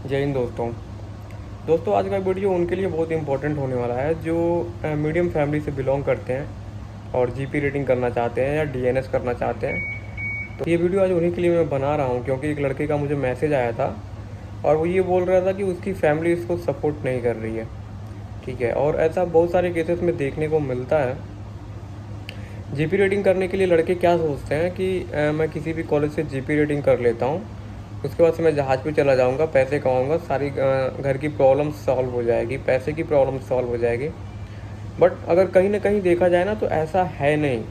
जय हिंद दोस्तों आज का वीडियो उनके लिए बहुत इंपॉर्टेंट होने वाला है जो मीडियम फैमिली से बिलोंग करते हैं और जीपी रेटिंग करना चाहते हैं या डीएनएस करना चाहते हैं। तो ये वीडियो आज उन्हीं के लिए मैं बना रहा हूँ क्योंकि एक लड़के का मुझे मैसेज आया था और वो ये बोल रहा था कि उसकी फैमिली इसको सपोर्ट नहीं कर रही है। ठीक है, और ऐसा बहुत सारे केसेस में देखने को मिलता है। जीपी रेटिंग करने के लिए लड़के क्या सोचते हैं कि मैं किसी भी कॉलेज से जीपी रेटिंग कर लेता हूँ, उसके बाद से मैं जहाज़ पे चला जाऊँगा, पैसे कमाऊँगा, सारी घर की प्रॉब्लम सॉल्व हो जाएगी, पैसे की प्रॉब्लम सॉल्व हो जाएगी। बट अगर कहीं ना कहीं देखा जाए ना तो ऐसा है नहीं।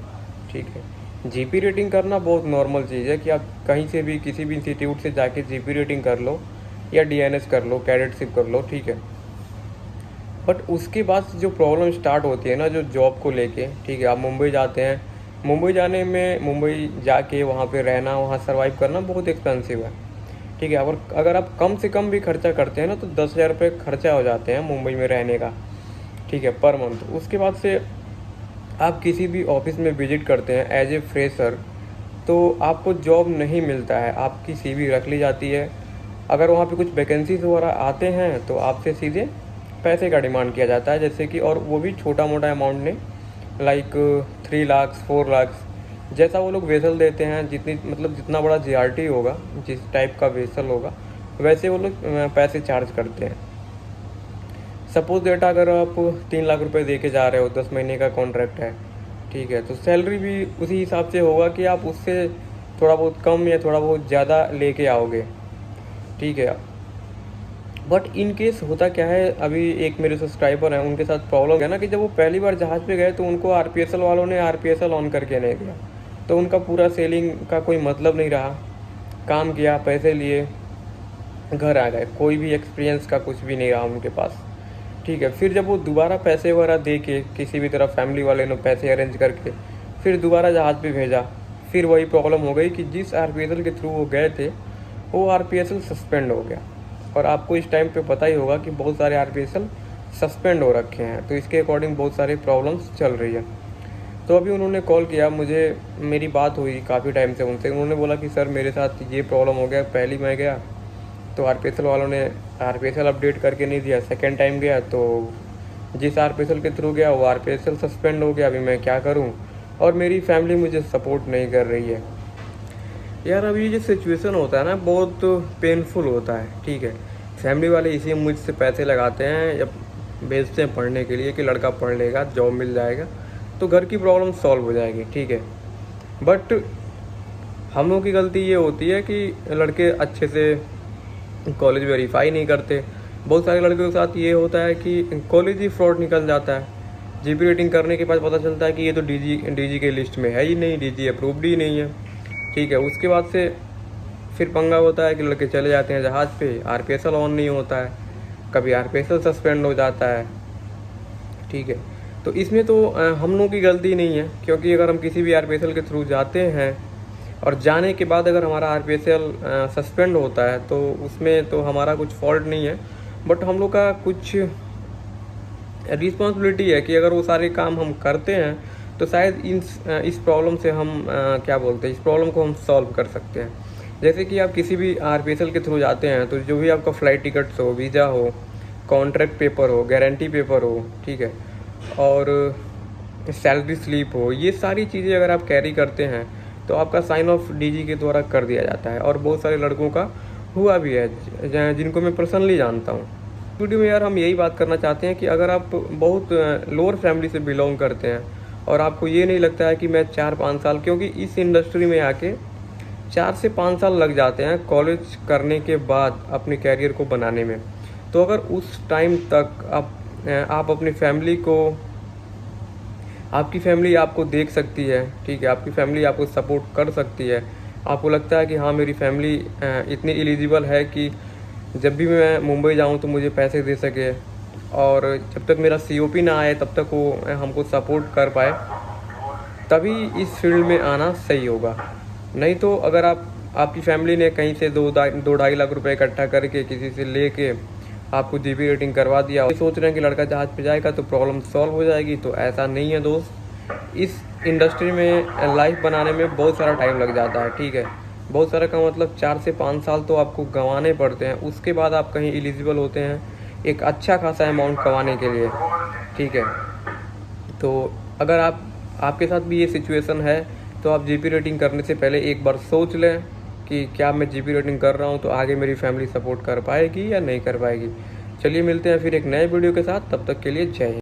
ठीक है, जीपी रेटिंग करना बहुत नॉर्मल चीज़ है कि आप कहीं से भी किसी भी इंस्टीट्यूट से जाके जीपी रेटिंग कर लो या डीएनएस कर लो, कैडेटशिप कर लो, ठीक है। बट उसके बाद जो प्रॉब्लम स्टार्ट होती है ना, जो जॉब को लेके, ठीक है, आप मुंबई जाते हैं, मुंबई जाने में, मुंबई जाके वहाँ पे रहना, वहाँ सर्वाइव करना बहुत एक्सपेंसिव है। ठीक है, अगर आप कम से कम भी खर्चा करते हैं ना तो 10,000 रुपये खर्चा हो जाते हैं मुंबई में रहने का, ठीक है, पर मंथ। उसके बाद से आप किसी भी ऑफिस में विजिट करते हैं एज ए फ्रेशर तो आपको जॉब नहीं मिलता है, आपकी सीवी रख ली जाती है। अगर वहाँ पे कुछ वैकेंसीज वगैरह आते हैं तो आपसे सीधे पैसे का डिमांड किया जाता है, जैसे कि, और वो भी छोटा मोटा अमाउंट नहीं, लाइक 3 लाख 4 लाख, जैसा वो लोग वेसल देते हैं, जितनी मतलब जितना बड़ा जीआरटी होगा, जिस टाइप का वेसल होगा, वैसे वो लोग पैसे चार्ज करते हैं। सपोज डेटा अगर आप 3 लाख रुपए दे के जा रहे हो, 10 महीने का कॉन्ट्रैक्ट है, ठीक है, तो सैलरी भी उसी हिसाब से होगा कि आप उससे थोड़ा बहुत कम या थोड़ा बहुत ज़्यादा लेके आओगे। ठीक है, बट इन केस होता क्या है, अभी एक मेरे सब्सक्राइबर हैं, उनके साथ प्रॉब्लम है ना कि जब वो पहली बार जहाज़ पे गए तो उनको आरपीएसएल वालों ने आरपीएसएल ऑन करके नहीं दिया, तो उनका पूरा सेलिंग का कोई मतलब नहीं रहा। काम किया, पैसे लिए, घर आ गए, कोई भी एक्सपीरियंस का कुछ भी नहीं रहा उनके पास। ठीक है, फिर जब वो दोबारा पैसे वगैरह दे के, किसी भी तरह फैमिली वाले ने पैसे अरेंज करके फिर दोबारा जहाज़ पे भेजा, फिर वही प्रॉब्लम हो गई कि जिस आरपीएसएल के थ्रू वो गए थे वो आरपीएसएल सस्पेंड हो गया। और आपको इस टाइम पे पता ही होगा कि बहुत सारे आरपीएसएल सस्पेंड हो रखे हैं, तो इसके अकॉर्डिंग बहुत सारी प्रॉब्लम्स चल रही है। तो अभी उन्होंने कॉल किया मुझे, मेरी बात हुई काफ़ी टाइम से उनसे। उन्होंने बोला कि सर मेरे साथ ये प्रॉब्लम हो गया, पहली मैं गया तो आरपीएसएल वालों ने आरपीएसएल अपडेट करके नहीं दिया, सेकेंड टाइम गया तो जिस आरपीएसएल के थ्रू गया वो आरपीएसएल सस्पेंड हो गया। अभी मैं क्या करूं, और मेरी फैमिली मुझे सपोर्ट नहीं कर रही है। यार अभी ये सिचुएशन होता है ना, बहुत पेनफुल होता है। ठीक है, फैमिली वाले इसी मुझसे पैसे लगाते हैं या भेजते हैं पढ़ने के लिए कि लड़का पढ़ लेगा, जॉब मिल जाएगा तो घर की प्रॉब्लम सॉल्व हो जाएगी। ठीक है, बट हम लोगों की गलती ये होती है कि लड़के अच्छे से कॉलेज वेरीफाई नहीं करते। बहुत सारे लड़कों के साथ ये होता है कि कॉलेज ही फ्रॉड निकल जाता है। जीपी रेटिंग करने के बाद पता चलता है कि ये तो डीजी के लिस्ट में है ही नहीं, डीजी अप्रूव्ड ही नहीं है। ठीक है, उसके बाद से फिर पंगा होता है कि लड़के चले जाते हैं जहाज़ पे, आरपीएसएल ऑन नहीं होता है, कभी आरपीएसएल सस्पेंड हो जाता है। ठीक है, तो इसमें तो हम लोगों की गलती नहीं है, क्योंकि अगर हम किसी भी आरपीएसएल के थ्रू जाते हैं और जाने के बाद अगर हमारा आरपीएसएल सस्पेंड होता है तो उसमें तो हमारा कुछ फॉल्ट नहीं है, बट हम लोग का कुछ रिस्पॉन्सिबिलिटी है कि अगर वो सारे काम हम करते हैं तो शायद इस प्रॉब्लम से हम क्या बोलते हैं, इस प्रॉब्लम को हम सॉल्व कर सकते हैं। जैसे कि आप किसी भी आरपीएसएल के थ्रू जाते हैं तो जो भी आपका फ़्लाइट टिकट्स हो, वीज़ा हो, कॉन्ट्रैक्ट पेपर हो, गारंटी पेपर हो, ठीक है, और सैलरी स्लिप हो, ये सारी चीज़ें अगर आप कैरी करते हैं तो आपका साइन ऑफ डीजी के द्वारा कर दिया जाता है। और बहुत सारे लड़कों का हुआ भी है जिनको मैं पर्सनली जानता हूँ। वीडियो में यार हम यही बात करना चाहते हैं कि अगर आप बहुत लोअर फैमिली से बिलोंग करते हैं और आपको ये नहीं लगता है कि मैं 4-5 साल, क्योंकि इस इंडस्ट्री में आके 4 से 5 साल लग जाते हैं कॉलेज करने के बाद अपने कैरियर को बनाने में। तो अगर उस टाइम तक आप अपनी फैमिली को, आपकी फैमिली आपको देख सकती है, ठीक है, आपकी फैमिली आपको सपोर्ट कर सकती है, आपको लगता है कि हाँ मेरी फैमिली इतनी एलिजिबल है कि जब भी मैं मुंबई जाऊँ तो मुझे पैसे दे सके, और जब तक मेरा सीओपी ना आए तब तक वो हमको सपोर्ट कर पाए, तभी इस फील्ड में आना सही होगा। नहीं तो अगर आपकी फैमिली ने कहीं से 2-2.5 लाख रुपए इकट्ठा करके किसी से लेके आपको जीपी रेटिंग करवा दिया, सोच रहे हैं कि लड़का जहाज़ पे जाएगा तो प्रॉब्लम सॉल्व हो जाएगी, तो ऐसा नहीं है दोस्त। इस इंडस्ट्री में लाइफ बनाने में बहुत सारा टाइम लग जाता है। ठीक है, बहुत सारा का मतलब 4 से 5 साल तो आपको गंवाने पड़ते हैं, उसके बाद आप कहीं एलिजिबल होते हैं एक अच्छा खासा अमाउंट कमाने के लिए, ठीक है। तो अगर आपके साथ भी ये सिचुएशन है तो आप जीपी रेटिंग करने से पहले एक बार सोच लें कि क्या मैं जीपी रेटिंग कर रहा हूँ तो आगे मेरी फैमिली सपोर्ट कर पाएगी या नहीं कर पाएगी। चलिए मिलते हैं फिर एक नए वीडियो के साथ, तब तक के लिए जय हिंद।